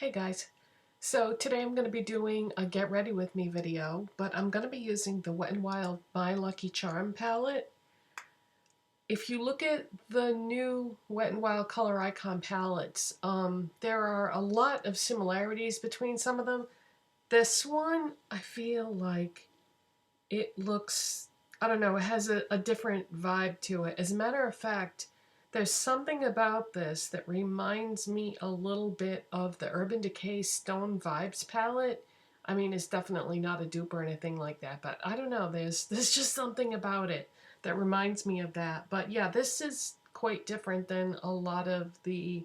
Hey guys, so today I'm going to be doing a get ready with me video, but I'm going to be using the Wet n Wild My Lucky Charm palette. If you look at the new Wet n Wild Color Icon palettes, there are a lot of similarities between some of them. This one, I feel like it looks, I don't know, it has a different vibe to it. As a matter of fact, there's something about this that reminds me a little bit of the Urban Decay Stone Vibes palette. I mean, it's definitely not a dupe or anything like that, but I don't know, there's just something about it that reminds me of that. But yeah, this is quite different than a lot of the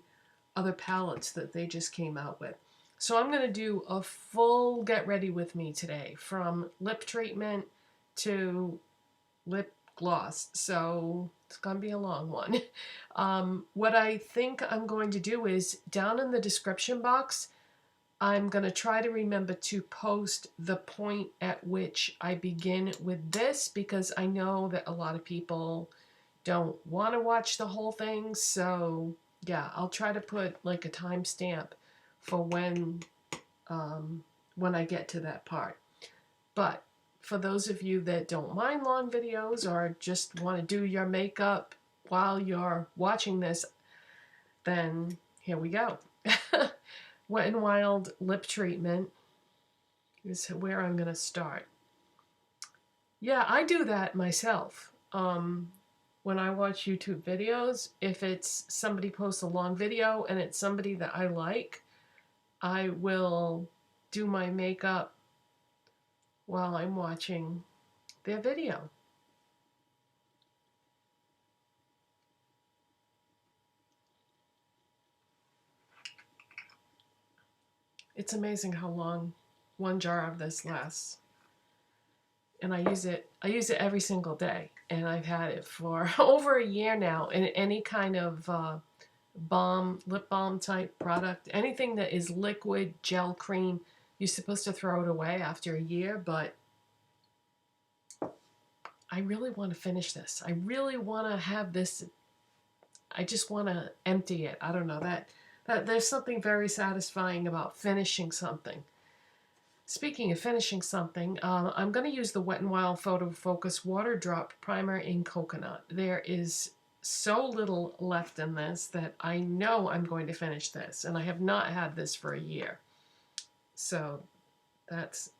other palettes that they just came out with. So I'm going to do a full get ready with me today, from lip treatment to lip gloss, so it's gonna be a long one. What I think I'm going to do is, down in the description box, I'm gonna try to remember to post the point at which I begin with this, because I know that a lot of people don't want to watch the whole thing. So yeah, I'll try to put like a timestamp for when I get to that part. But for those of you that don't mind long videos or just want to do your makeup while you're watching this, then here we go. Wet n Wild lip treatment is where I'm going to start. Yeah, I do that myself. When I watch YouTube videos, if it's somebody posts a long video and it's somebody that I like, I will do my makeup while I'm watching their video. It's amazing how long one jar of this lasts. And I use it every single day. And I've had it for over a year now. And any kind of lip balm type product, anything that is liquid, gel, cream, you're supposed to throw it away after a year, but I really want to finish this. I really want to have this. I just want to empty it. I don't know, that there's something very satisfying about finishing something. Speaking of finishing something, I'm going to use the Wet n Wild Photofocus Water Drop Primer in Coconut. There is so little left in this that I know I'm going to finish this, and I have not had this for a year. So that's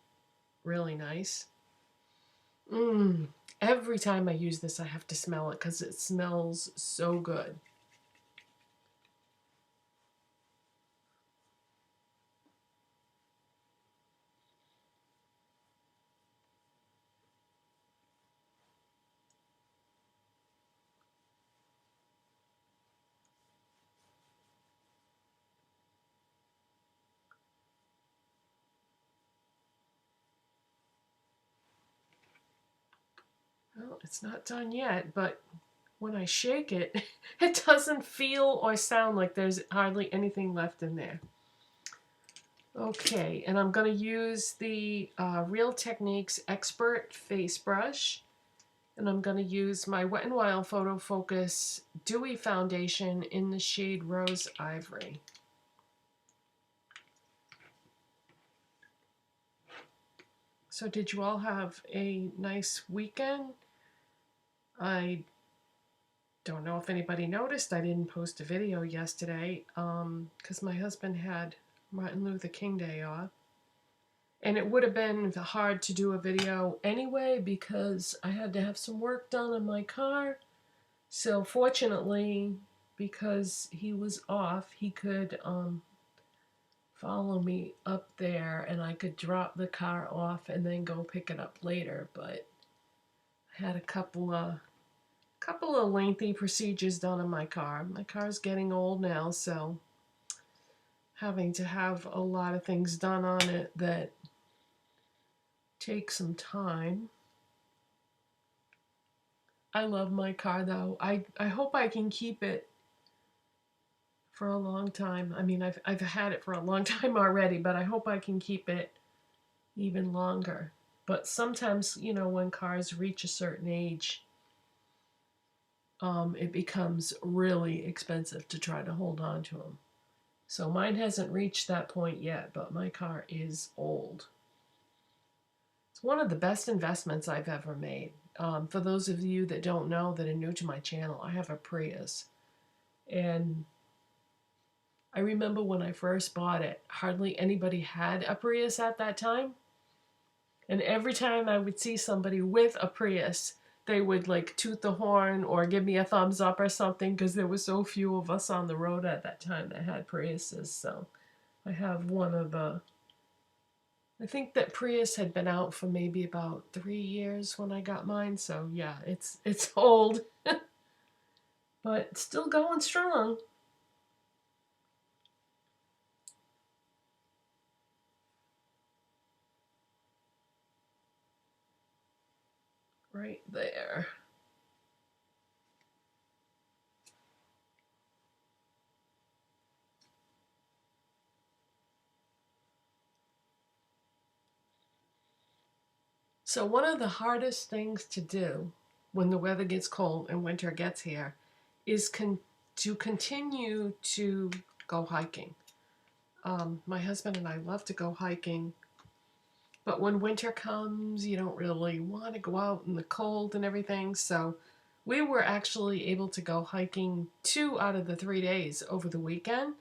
really nice. Every time I use this, I have to smell it because it smells so good. Well, it's not done yet, but when I shake it, it doesn't feel or sound like there's hardly anything left in there. Okay, and I'm going to use the Real Techniques Expert Face Brush, and I'm going to use my Wet n Wild Photofocus Dewy Foundation in the shade Rose Ivory. So did you all have a nice weekend? I don't know if anybody noticed, I didn't post a video yesterday because my husband had Martin Luther King Day off. And it would have been hard to do a video anyway because I had to have some work done on my car. So fortunately, because he was off, he could follow me up there and I could drop the car off and then go pick it up later. But I had a couple of lengthy procedures done on my car. My car's getting old now, so having to have a lot of things done on it that take some time. I love my car though. I hope I can keep it for a long time. I mean, I've had it for a long time already, but I hope I can keep it even longer. But sometimes, you know, when cars reach a certain age, it becomes really expensive to try to hold on to them. So mine hasn't reached that point yet, but my car is old. It's one of the best investments I've ever made. For those of you that don't know, that are new to my channel, I have a Prius. And I remember when I first bought it, hardly anybody had a Prius at that time. And every time I would see somebody with a Prius, they would like toot the horn or give me a thumbs up or something, because there were so few of us on the road at that time that had Priuses. So I have one of the, I think that Prius had been out for maybe about 3 years when I got mine. So yeah, it's old, but still going strong. Right there. So one of the hardest things to do when the weather gets cold and winter gets here is to continue to go hiking. My husband and I love to go hiking, but when winter comes, you don't really want to go out in the cold and everything. So we were actually able to go hiking 2 out of the 3 days over the weekend.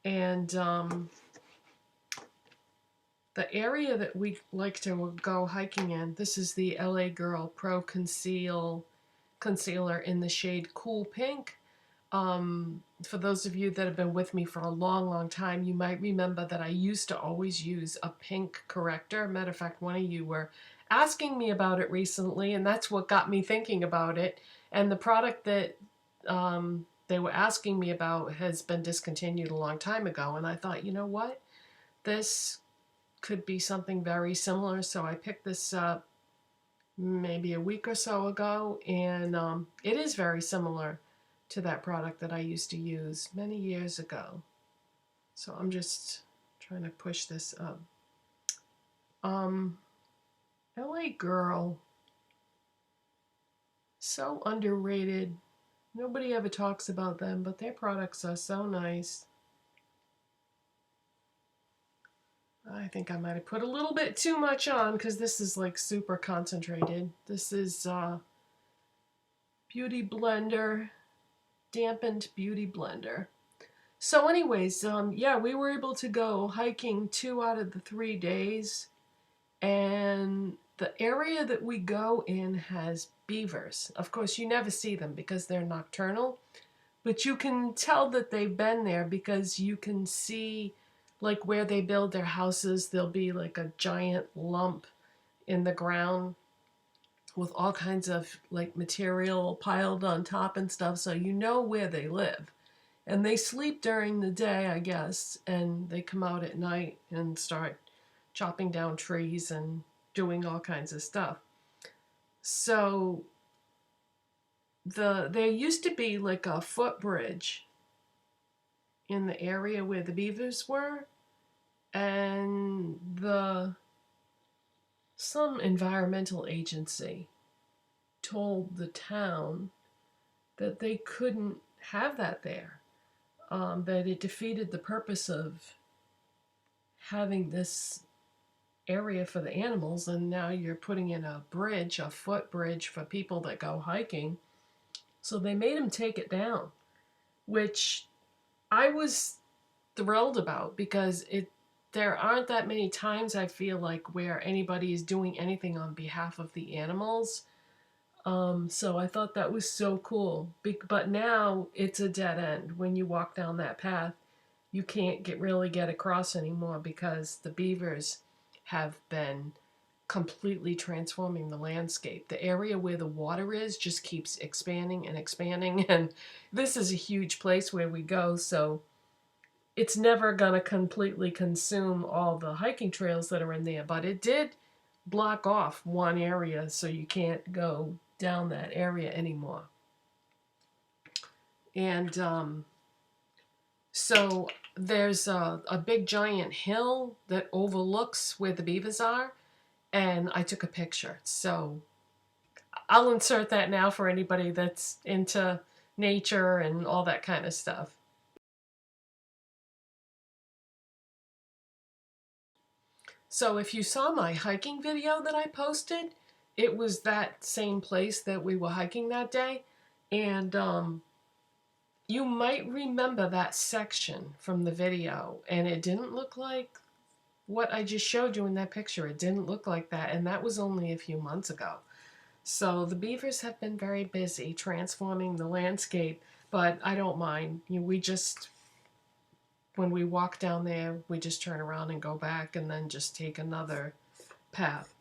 And the area that we like to go hiking in, this is the LA Girl Pro.Conceal concealer in the shade Cool Pink. For those of you that have been with me for a long, long time, you might remember that I used to always use a pink corrector. Matter of fact, one of you were asking me about it recently, and that's what got me thinking about it. And the product that they were asking me about has been discontinued a long time ago, and I thought, you know what? This could be something very similar, so I picked this up maybe a week or so ago, and it is very similar to that product that I used to use many years ago. So I'm just trying to push this up. LA Girl, so underrated. Nobody ever talks about them, but their products are so nice. I think I might have put a little bit too much on because this is like super concentrated. This is Beauty Blender, dampened Beauty Blender. So anyways, yeah, we were able to go hiking 2 out of the 3 days, and the area that we go in has beavers. Of course, you never see them because they're nocturnal, but you can tell that they've been there because you can see like where they build their houses. There'll be like a giant lump in the ground with all kinds of like material piled on top and stuff, so you know where they live. And they sleep during the day, I guess, and they come out at night and start chopping down trees and doing all kinds of stuff. So there used to be like a footbridge in the area where the beavers were, and some environmental agency told the town that they couldn't have that there, that it defeated the purpose of having this area for the animals, and now you're putting in a bridge, a footbridge for people that go hiking. So they made him take it down, which I was thrilled about, because there aren't that many times I feel like where anybody is doing anything on behalf of the animals. So I thought that was so cool. But now it's a dead end. When you walk down that path, you can't really get across anymore because the beavers have been completely transforming the landscape. The area where the water is just keeps expanding and expanding, and this is a huge place where we go, so it's never going to completely consume all the hiking trails that are in there, but it did block off one area, so you can't go down that area anymore. And so there's a big giant hill that overlooks where the beavers are, and I took a picture. So I'll insert that now for anybody that's into nature and all that kind of stuff. So if you saw my hiking video that I posted, it was that same place that we were hiking that day. And you might remember that section from the video, and it didn't look like what I just showed you in that picture. It didn't look like that, and that was only a few months ago. So the beavers have been very busy transforming the landscape, but I don't mind. We just, when we walk down there, we just turn around and go back and then just take another path.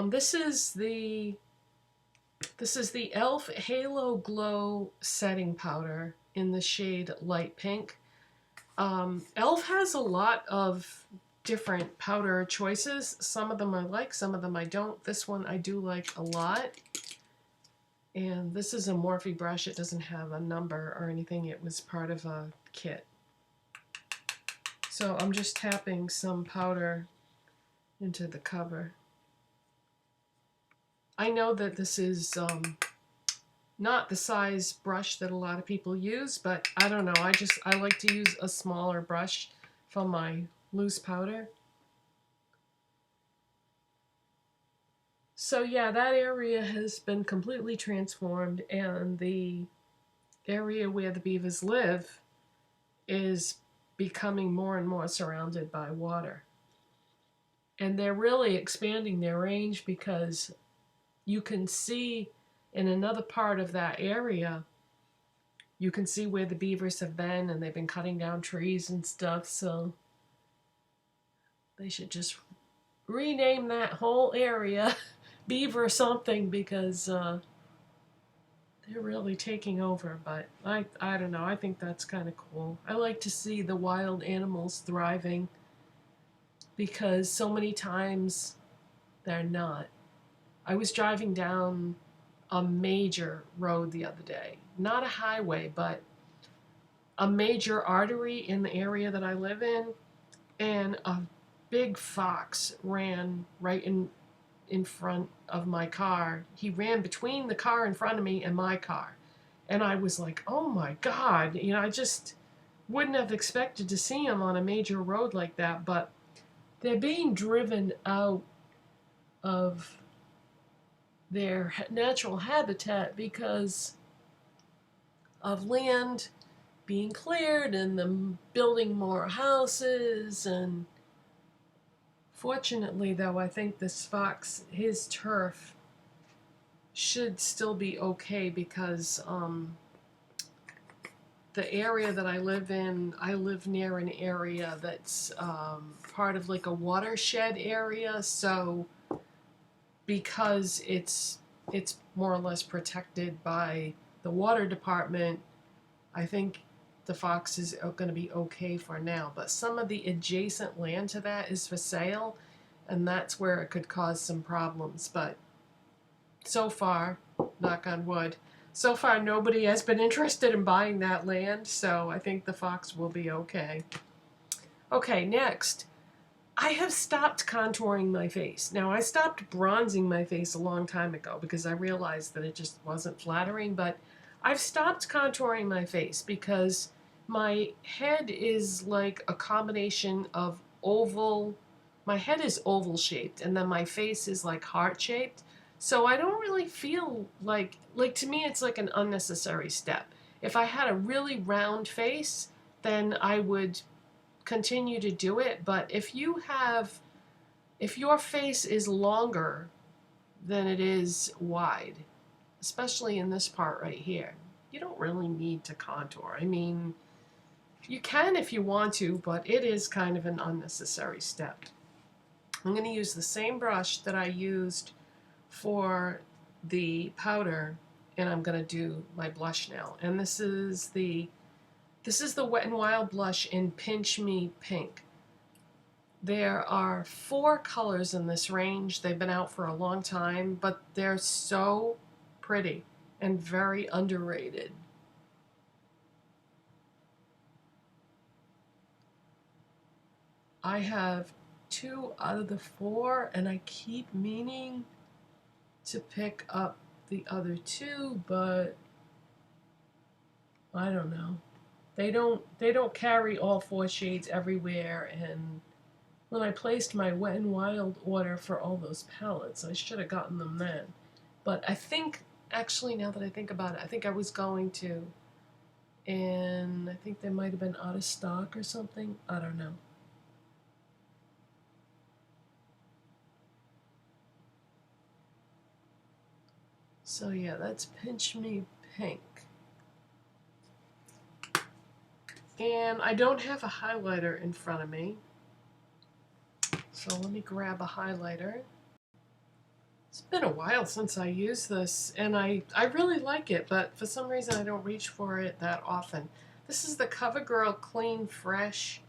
This is the e.l.f. Halo Glow Setting Powder in the shade Light Pink. e.l.f. has a lot of different powder choices. Some of them I like, some of them I don't. This one I do like a lot. And this is a Morphe brush. It doesn't have a number or anything. It was part of a kit. So I'm just tapping some powder into the cover. I know that this is not the size brush that a lot of people use, but I don't know. I like to use a smaller brush for my loose powder. So yeah, that area has been completely transformed, and the area where the beavers live is becoming more and more surrounded by water. And they're really expanding their range because you can see in another part of that area, you can see where the beavers have been, and they've been cutting down trees and stuff, so they should just rename that whole area Beaver something, because they're really taking over. But I don't know, I think that's kind of cool. I like to see the wild animals thriving, because so many times they're not. I was driving down a major road the other day, not a highway, but a major artery in the area that I live in, and a big fox ran right in front of my car. He ran between the car in front of me and my car. And I was like, oh my God, you know, I just wouldn't have expected to see him on a major road like that. But they're being driven out of their natural habitat because of land being cleared and them building more houses. And fortunately, though, I think this fox, his turf should still be okay, because the area that I live in, I live near an area that's part of like a watershed area. So because it's more or less protected by the water department, I think the fox is going to be okay for now. But some of the adjacent land to that is for sale, and that's where it could cause some problems. But so far, knock on wood, so far nobody has been interested in buying that land, so I think the fox will be okay. Okay, next. I have stopped contouring my face. Now, I stopped bronzing my face a long time ago because I realized that it just wasn't flattering, but I've stopped contouring my face because my head is like a combination of oval. My head is oval shaped, and then my face is like heart shaped. So I don't really feel like to me it's like an unnecessary step. If I had a really round face, then I would continue to do it. But if your face is longer than it is wide, especially in this part right here, you don't really need to contour. I mean, you can if you want to, but it is kind of an unnecessary step. I'm going to use the same brush that I used for the powder, and I'm going to do my blush now. And this is the Wet n Wild blush in Pinch Me Pink. There are 4 colors in this range. They've been out for a long time, but they're so pretty and very underrated. I have 2 out of the 4, and I keep meaning to pick up the other 2, but I don't know. They don't carry all 4 shades everywhere, and when I placed my Wet n Wild order for all those palettes. I should have gotten them then. But I think, actually, now that I think about it, I think I was going to. And I think they might have been out of stock or something. I don't know. So yeah, that's Pinch Me Pink. And I don't have a highlighter in front of me. So let me grab a highlighter. It's been a while since I used this, and I really like it, but for some reason I don't reach for it that often. This is the CoverGirl Clean Fresh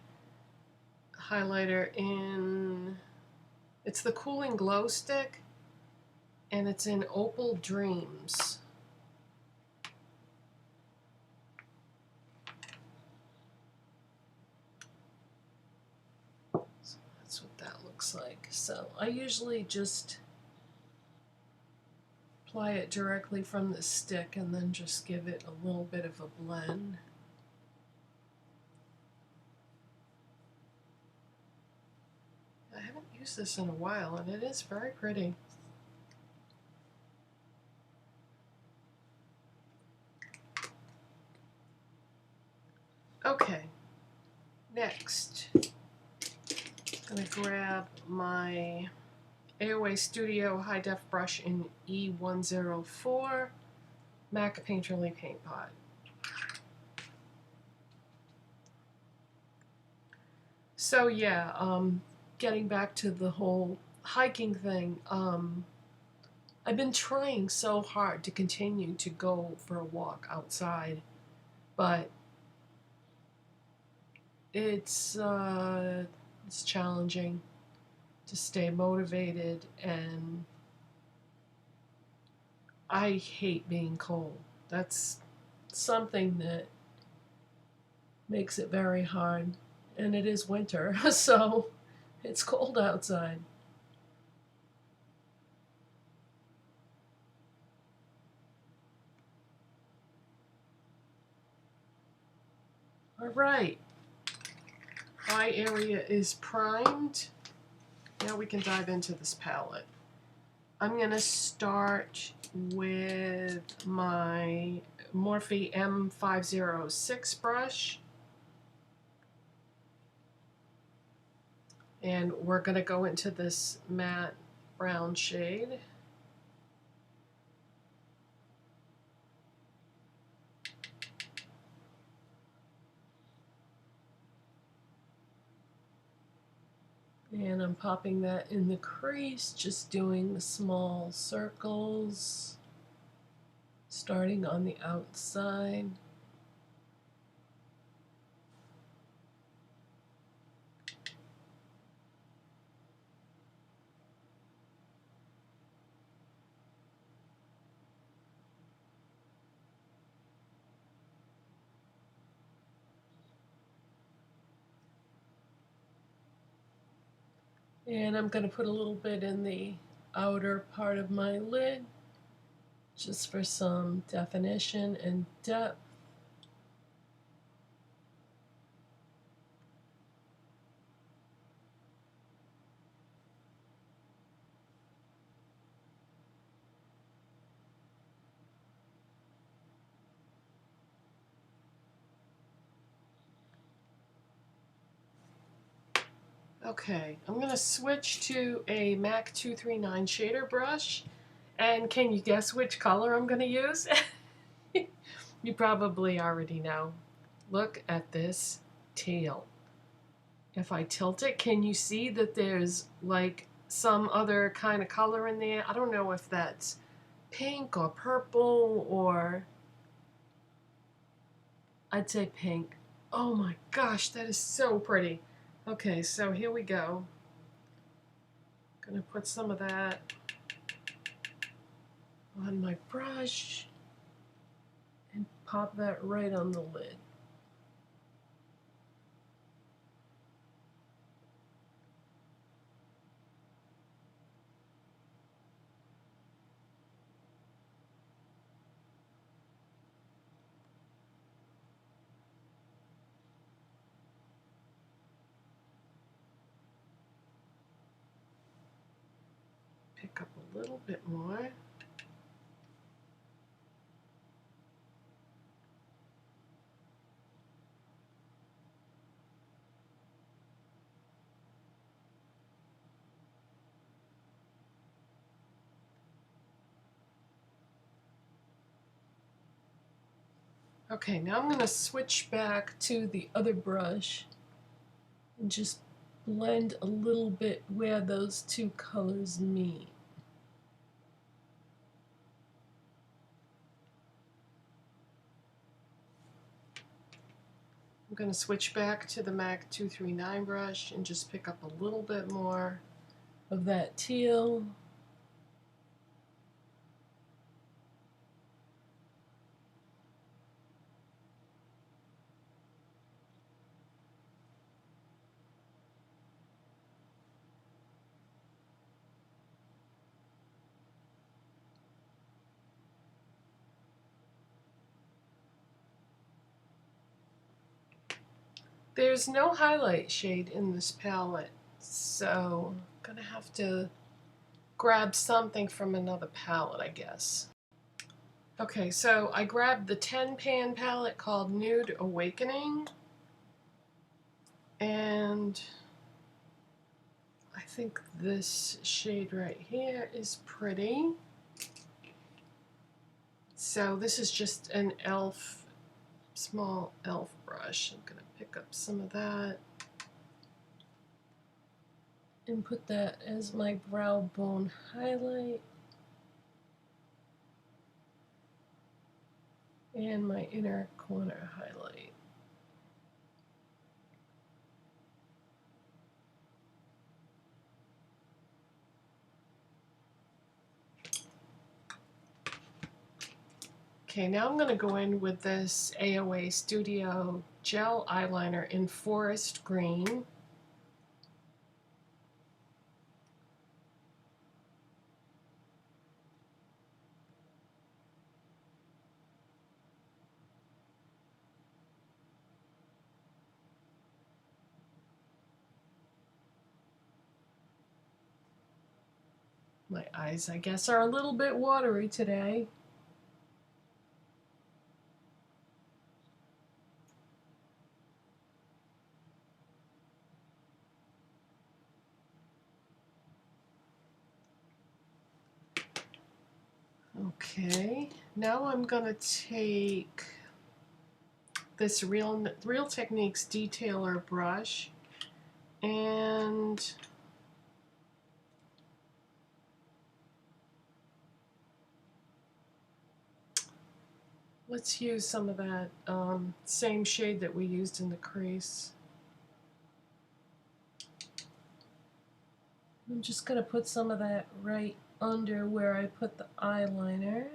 highlighter it's the Cooling Glow Stick, and it's in Opal Dreams. So that's what that looks like. So I usually just apply it directly from the stick and then just give it a little bit of a blend. I haven't used this in a while, and it is very pretty. Okay, next, I'm going to grab my AOA Studio High Def brush in E104 MAC Painterly Paint Pot. So yeah, getting back to the whole hiking thing, I've been trying so hard to continue to go for a walk outside, but it's challenging to stay motivated, and I hate being cold. That's something that makes it very hard, and it is winter, so it's cold outside. All right, eye area is primed. Now we can dive into this palette. I'm going to start with my Morphe M506 brush. And we're going to go into this matte brown shade. And I'm popping that in the crease, just doing the small circles, starting on the outside. And I'm going to put a little bit in the outer part of my lid, just for some definition and depth. Okay, I'm going to switch to a MAC 239 shader brush. And can you guess which color I'm going to use? You probably already know. Look at this tail. If I tilt it, can you see that there's like some other kind of color in there? I don't know if that's pink or purple, or I'd say pink. Oh my gosh, that is so pretty. Okay, so here we go. Gonna put some of that on my brush and pop that right on the lid. pick up a little bit more. Okay, now I'm going to switch back to the other brush and just blend a little bit where those two colors meet. I'm going to switch back to the MAC 239 brush and just pick up a little bit more of that teal. There's no highlight shade in this palette, so I'm gonna have to grab something from another palette, I guess. Okay, so I grabbed the 10 pan palette called Nude Awakening, and I think this shade right here is pretty. So this is just an e.l.f. small e.l.f. brush. I'm gonna pick up some of that and put that as my brow bone highlight and my inner corner highlight. Okay, now I'm going to go in with this AOA Studio Gel Eyeliner in Forest Green. My eyes, I guess, are a little bit watery today. Okay, now I'm going to take this Real Techniques Detailer brush and let's use some of that same shade that we used in the crease. I'm just going to put some of that right under where I put the eyeliner.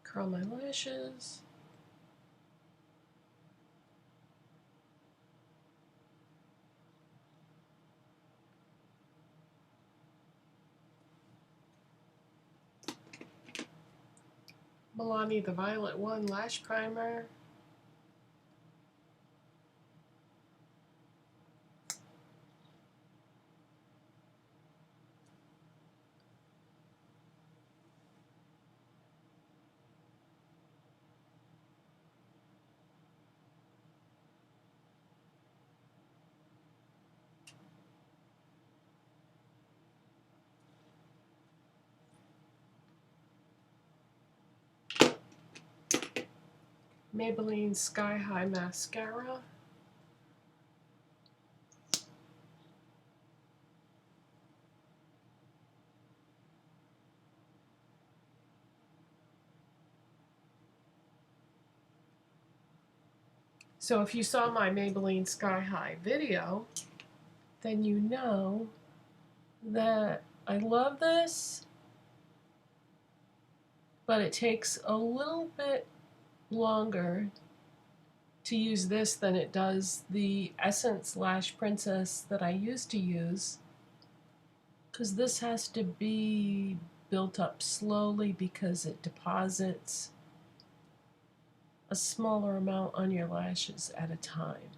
Curl my lashes. Milani the Violet One Lash Primer. Maybelline Sky High Mascara. So if you saw my Maybelline Sky High video, then you know that I love this, but it takes a little bit longer to use this than it does the Essence Lash Princess that I used to use, because this has to be built up slowly because it deposits a smaller amount on your lashes at a time.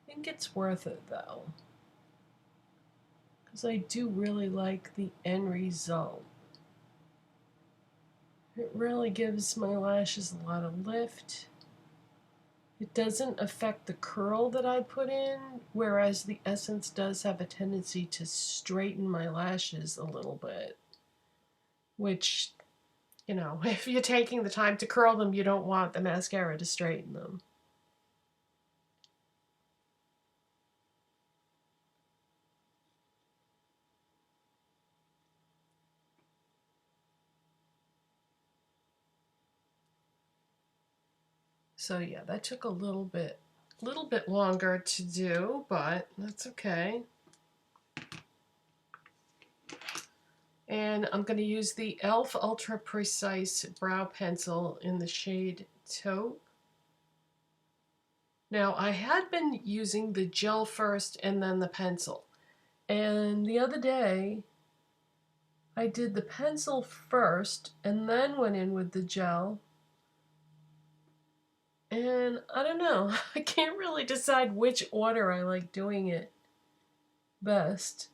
I think it's worth it though, because I do really like the end result. It really gives my lashes a lot of lift. It doesn't affect the curl that I put in, whereas the Essence does have a tendency to straighten my lashes a little bit, which, you know, if you're taking the time to curl them, you don't want the mascara to straighten them. So yeah, that took a little bit longer to do, but that's okay. And I'm going to use the e.l.f. Ultra Precise Brow Pencil in the shade Taupe. Now, I had been using the gel first and then the pencil. And the other day, I did the pencil first and then went in with the gel. And I don't know, I can't really decide which order I like doing it best,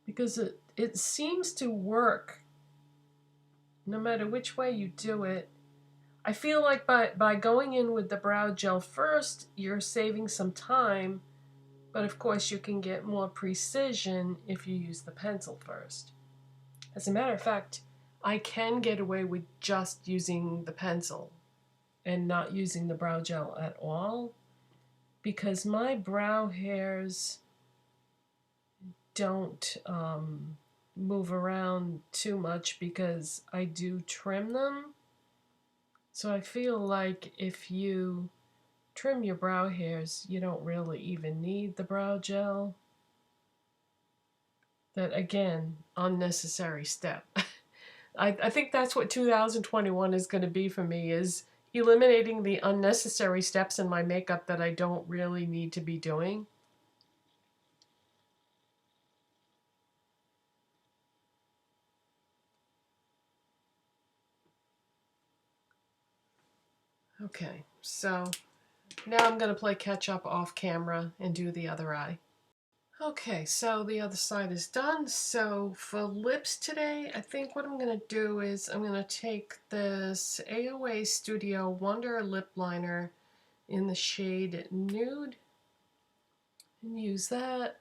because it seems to work no matter which way you do it. I feel like by going in with the brow gel first, you're saving some time, but of course you can get more precision if you use the pencil first. As a matter of fact, I can get away with just using the pencil and not using the brow gel at all, because my brow hairs don't move around too much because I do trim them. So I feel like if you trim your brow hairs, you don't really even need the brow gel. That, again, unnecessary step. I think that's what 2021 is going to be for me, is eliminating the unnecessary steps in my makeup that I don't really need to be doing. Okay, so now I'm going to play catch up off camera and do the other eye. Okay, so the other side is done. So for lips today, I think what I'm going to do is I'm going to take this AOA Studio Wonder Lip Liner in the shade Nude and use that.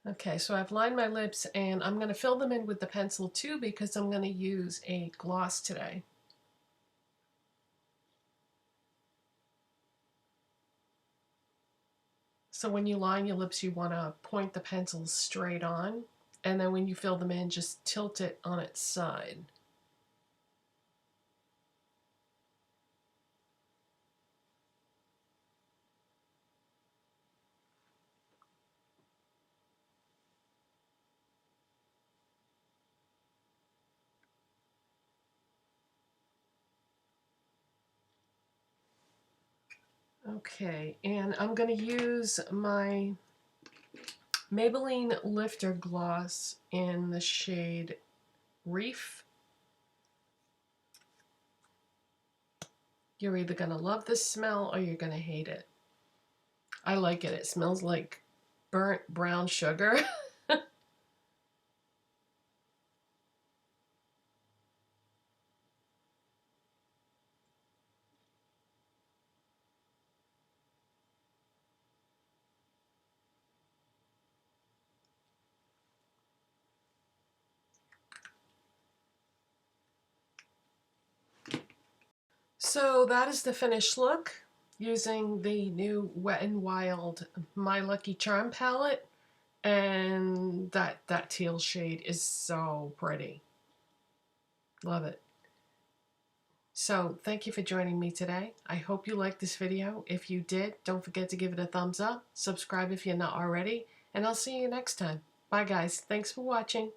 Okay, so I've lined my lips and I'm going to fill them in with the pencil too, because I'm going to use a gloss today. So when you line your lips, you want to point the pencil straight on, and then when you fill them in, just tilt it on its side. Okay, and I'm going to use my Maybelline Lifter Gloss in the shade Reef. You're either going to love this smell or you're going to hate it. I like it. It smells like burnt brown sugar. So that is the finished look using the new Wet n Wild My Lucky Charm palette, and that teal shade is so pretty. Love it. So thank you for joining me today. I hope you liked this video. If you did, don't forget to give it a thumbs up, subscribe if you're not already, and I'll see you next time. Bye guys, thanks for watching.